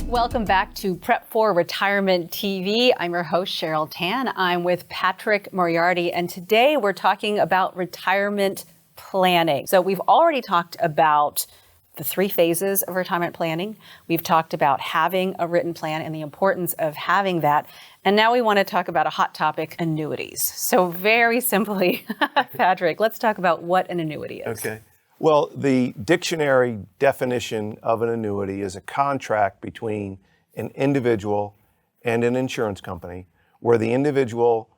Welcome back to Prep for Retirement TV. I'm your host, Cheryl Tan. I'm with Patrick Moriarty, and today we're talking about retirement planning. So we've already talked about the 3 phases of retirement planning. We've talked about having a written plan and the importance of having that. And now we want to talk about a hot topic, annuities. So very simply, Patrick, let's talk about what an annuity is. Okay. Well, the dictionary definition of an annuity is a contract between an individual and an insurance company where the individual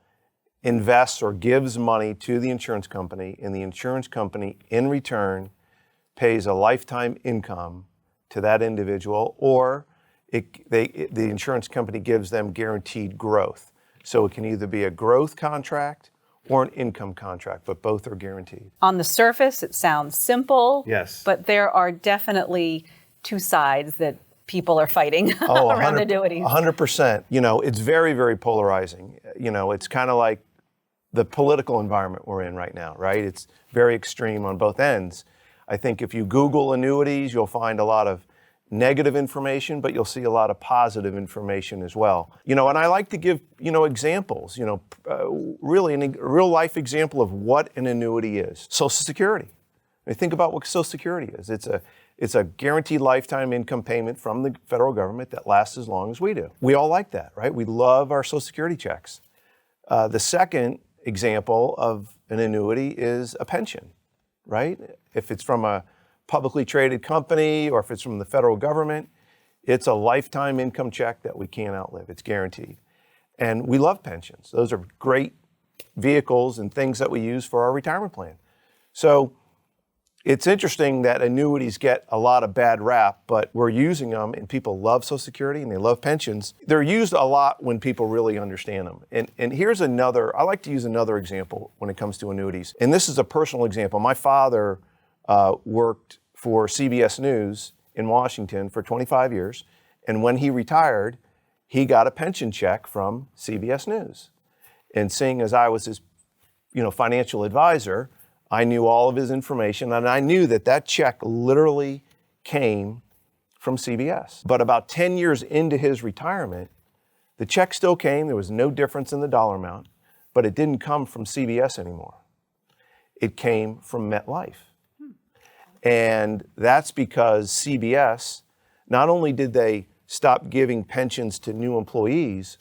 invests or gives money to the insurance company, and the insurance company in return pays a lifetime income to that individual, or the insurance company gives them guaranteed growth. So it can either be a growth contract or an income contract, but both are guaranteed. On the surface, it sounds simple. Yes. But there are definitely 2 sides that people are fighting around annuities. 100%. You know, it's very, very polarizing. You know, it's kind of like the political environment we're in right now, right? It's very extreme on both ends. I think if you Google annuities, you'll find a lot of negative information, but you'll see a lot of positive information as well. You know, and I like to give, examples, really a real life example of what an annuity is. Social Security. I mean, think about what Social Security is. It's a guaranteed lifetime income payment from the federal government that lasts as long as we do. We all like that, right? We love our Social Security checks. The second example of an annuity is a pension, right? If it's from a publicly traded company or if it's from the federal government, it's a lifetime income check that we can't outlive. It's guaranteed. And we love pensions. Those are great vehicles and things that we use for our retirement plan. So it's interesting that annuities get a lot of bad rap, but we're using them, and people love Social Security and they love pensions. They're used a lot when people really understand them. And here's I like to use another example when it comes to annuities. And this is a personal example. My father worked for CBS News in Washington for 25 years. And when he retired, he got a pension check from CBS News. And seeing as I was his, financial advisor, I knew all of his information, and I knew that check literally came from CBS. But about 10 years into his retirement, the check still came. There was no difference in the dollar amount, but it didn't come from CBS anymore. It came from MetLife. And that's because CBS, not only did they stop giving pensions to new employees,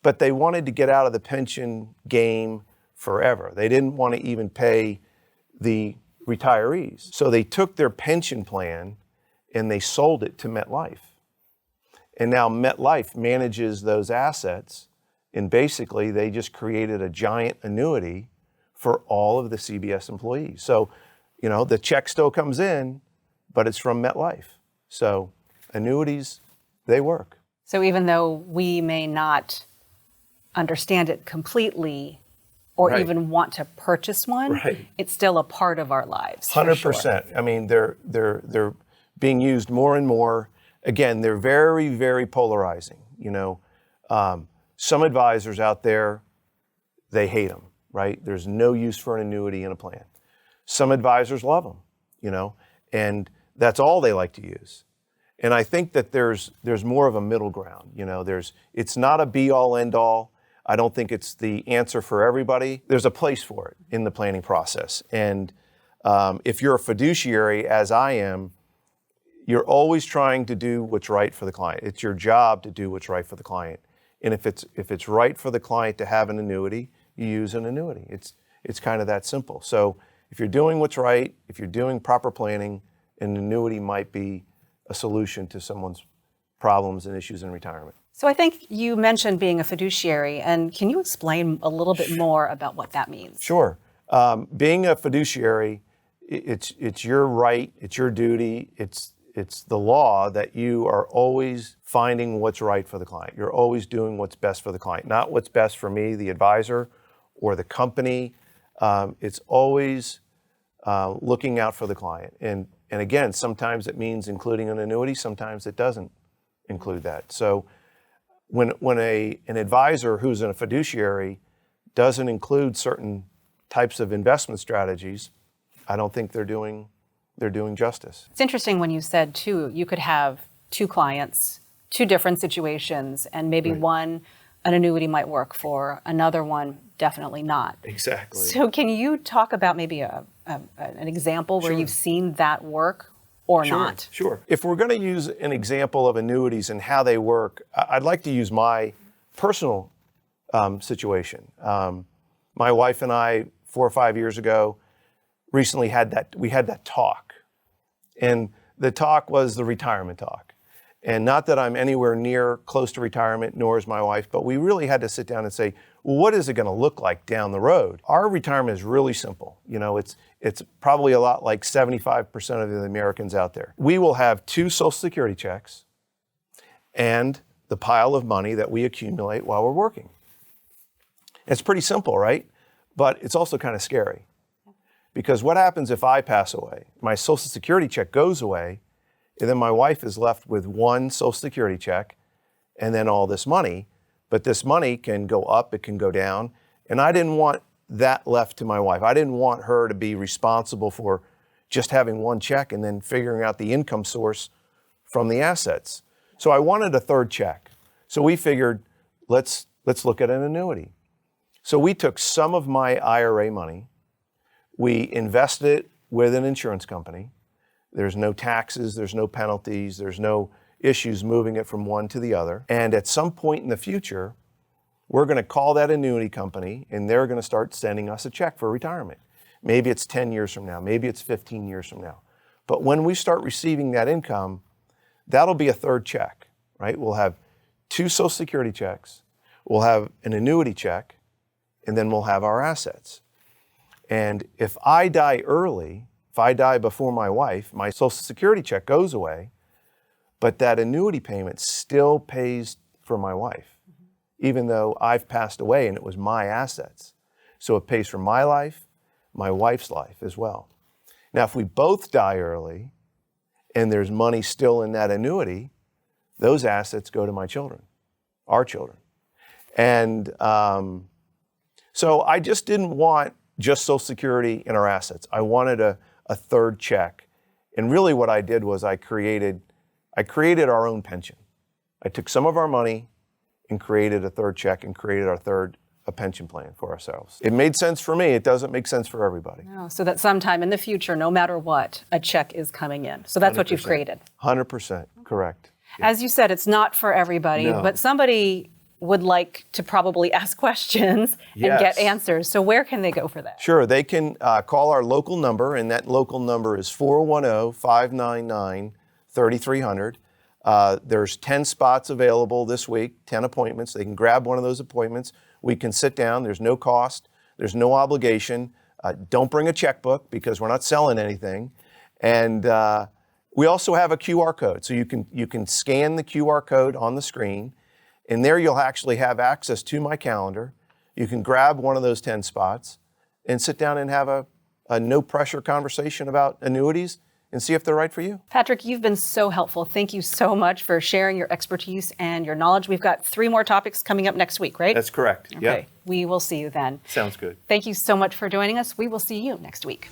but they wanted to get out of the pension game forever. They didn't want to even pay the retirees. So they took their pension plan and they sold it to MetLife. And now MetLife manages those assets, and basically they just created a giant annuity for all of the CBS employees. So the check still comes in, but it's from MetLife. So annuities, they work. So even though we may not understand it completely or even want to purchase one, it's still a part of our lives. 100%. Sure. I mean, they're being used more and more. Again, they're very, very polarizing. Some advisors out there, they hate them, right? There's no use for an annuity in a plan. Some advisors love them, and that's all they like to use. And I think that there's more of a middle ground. It's not a be-all, end-all. I don't think it's the answer for everybody. There's a place for it in the planning process. And if you're a fiduciary, as I am, you're always trying to do what's right for the client. It's your job to do what's right for the client. And if it's right for the client to have an annuity, you use an annuity. It's kind of that simple. So if you're doing what's right, if you're doing proper planning, an annuity might be a solution to someone's problems and issues in retirement. So I think you mentioned being a fiduciary, and can you explain a little bit more about what that means? Sure. Being a fiduciary, it's your right, it's your duty, it's the law that you are always finding what's right for the client. You're always doing what's best for the client, not what's best for me, the advisor, or the company. It's always looking out for the client. And again, sometimes it means including an annuity, sometimes it doesn't include that. So when an advisor who's in a fiduciary doesn't include certain types of investment strategies, I don't think they're doing justice. It's interesting when you said, too, you could have 2 clients, two different situations, and maybe one, an annuity might work for, another one, definitely not. Exactly. So can you talk about maybe an example where you've seen that work or not? Sure. If we're going to use an example of annuities and how they work, I'd like to use my personal situation. My wife and I, 4 or 5 years ago, recently had that talk. And the talk was the retirement talk. And not that I'm anywhere near close to retirement, nor is my wife, but we really had to sit down and say, well, what is it going to look like down the road? Our retirement is really simple. You know, it's probably a lot like 75% of the Americans out there. We will have 2 Social Security checks and the pile of money that we accumulate while we're working. It's pretty simple, right? But it's also kind of scary. Because what happens if I pass away? My Social Security check goes away, and then my wife is left with 1 Social Security check and then all this money. But this money can go up, it can go down. And I didn't want that left to my wife. I didn't want her to be responsible for just having 1 check and then figuring out the income source from the assets. So I wanted a 3rd check. So we figured, let's look at an annuity. So we took some of my IRA money, we invested it with an insurance company. There's no taxes, there's no penalties, there's no issues moving it from one to the other. And at some point in the future, we're going to call that annuity company and they're going to start sending us a check for retirement. Maybe it's 10 years from now, maybe it's 15 years from now. But when we start receiving that income, that'll be a 3rd check, right? We'll have 2 Social Security checks, we'll have an annuity check, and then we'll have our assets. And if I die early, if I die before my wife, my Social Security check goes away, but that annuity payment still pays for my wife, even though I've passed away and it was my assets. So it pays for my life, my wife's life as well. Now, if we both die early and there's money still in that annuity, those assets go to my children, our children. And so I just didn't want just Social Security in our assets. I wanted a 3rd check. And really what I did was I created our own pension. I took some of our money and created a 3rd check and created our 3rd pension plan for ourselves. It made sense for me. It doesn't make sense for everybody. No, so that sometime in the future, no matter what, a check is coming in. So that's 100%. What you've created. 100%, correct. Yeah. As you said, it's not for everybody, but somebody would like to probably ask questions and get answers. So where can they go for that? Sure, they can call our local number, and that local number is 410-599-3300. There's 10 spots available this week, 10 appointments. They can grab one of those appointments. We can sit down. There's no cost. There's no obligation. Don't bring a checkbook because we're not selling anything. And we also have a QR code. So you can scan the QR code on the screen, and there you'll actually have access to my calendar. You can grab one of those 10 spots and sit down and have a no-pressure conversation about annuities and see if they're right for you. Patrick, you've been so helpful. Thank you so much for sharing your expertise and your knowledge. We've got 3 more topics coming up next week, right? That's correct. Okay. Yep. We will see you then. Sounds good. Thank you so much for joining us. We will see you next week.